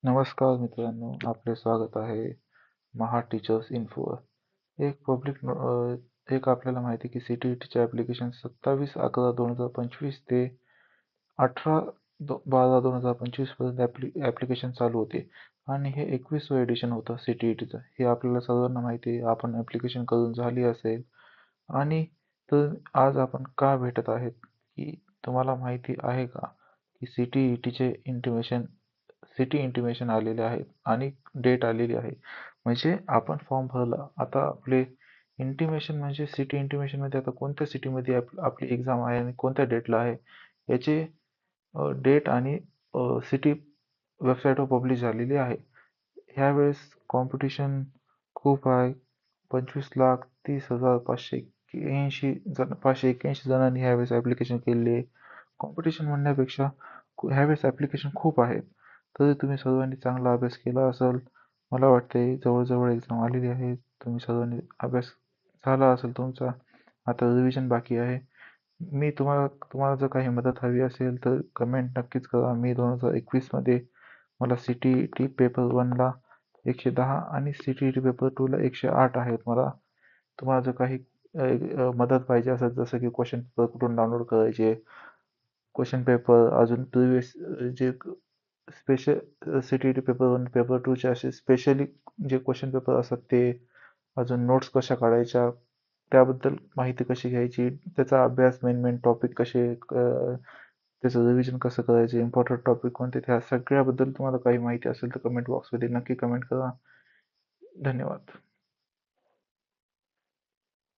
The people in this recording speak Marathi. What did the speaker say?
नमस्कार मित्रांनो, आपले स्वागत आहे महा टीचर्स इन्फोवर. एक आपल्याला माहिती आहे की CTETचे ॲप्लिकेशन 27/11/2025 ते 18/12/2025 पर्यंत ॲप्लिकेशन चालू होते आणि हे 21वे एडिशन होतं CTETचं. हे आपल्याला सर्वांना माहिती आहे. आपण ॲप्लिकेशन करून झाली असेल आणि तर आज आपण का भेटत आहेत की तुम्हाला माहिती आहे का की सिटी इंटिमेशन आलेले आहेत आणि डेट आलेली आहे. म्हणजे आपण फॉर्म भरला. आता आपले इंटिमेशन म्हणजे सिटी इंटिमेशनमध्ये आता कोणत्या सिटीमध्ये आपली एक्झाम आहे आणि कोणत्या डेटला आहे याचे डेट आणि सिटी वेबसाईटवर पब्लिश झालेली आहे. ह्यावेळेस कॉम्पिटिशन खूप आहे. 25,30,581 जणांनी ह्यावेळेस ॲप्लिकेशन केलेले आहे. कॉम्पिटिशन म्हणण्यापेक्षा ह्यावेळेस ॲप्लिकेशन खूप आहेत. तरी तुम्ही सर्वांनी चांगला अभ्यास केला असेल. मला वाटते जवळजवळ एक्झाम आलेली आहे. तुम्ही सर्वांनी अभ्यास झाला असेल तुमचा. आता रिव्हिजन बाकी आहे. मी तुम्हाला जर काही मदत हवी असेल तर कमेंट नक्कीच करा. मी 2021 मला CTET पेपर 1ला 110 आणि CTET पेपर 2ला 108 आहेत. मला तुम्हाला जर काही मदत पाहिजे असेल जसं की क्वेश्चन पेपर कुठून डाउनलोड करायचे, क्वेश्चन पेपर अजून प्रिव्हियस जे स्पेशल CTET पेपर 1 पेपर 2चे असे स्पेशली जे क्वेश्चन पेपर असतात ते, अजून नोट्स कशा काढायच्या, त्याबद्दल माहिती कशी घ्यायची, त्याचा अभ्यास मेन टॉपिक कसे त्याचं रिव्हिजन कसं करायचं, इम्पॉर्टंट टॉपिक कोणते, त्या सगळ्याबद्दल तुम्हाला काही माहिती असेल तर कमेंट बॉक्समध्ये नक्की कमेंट करा. धन्यवाद.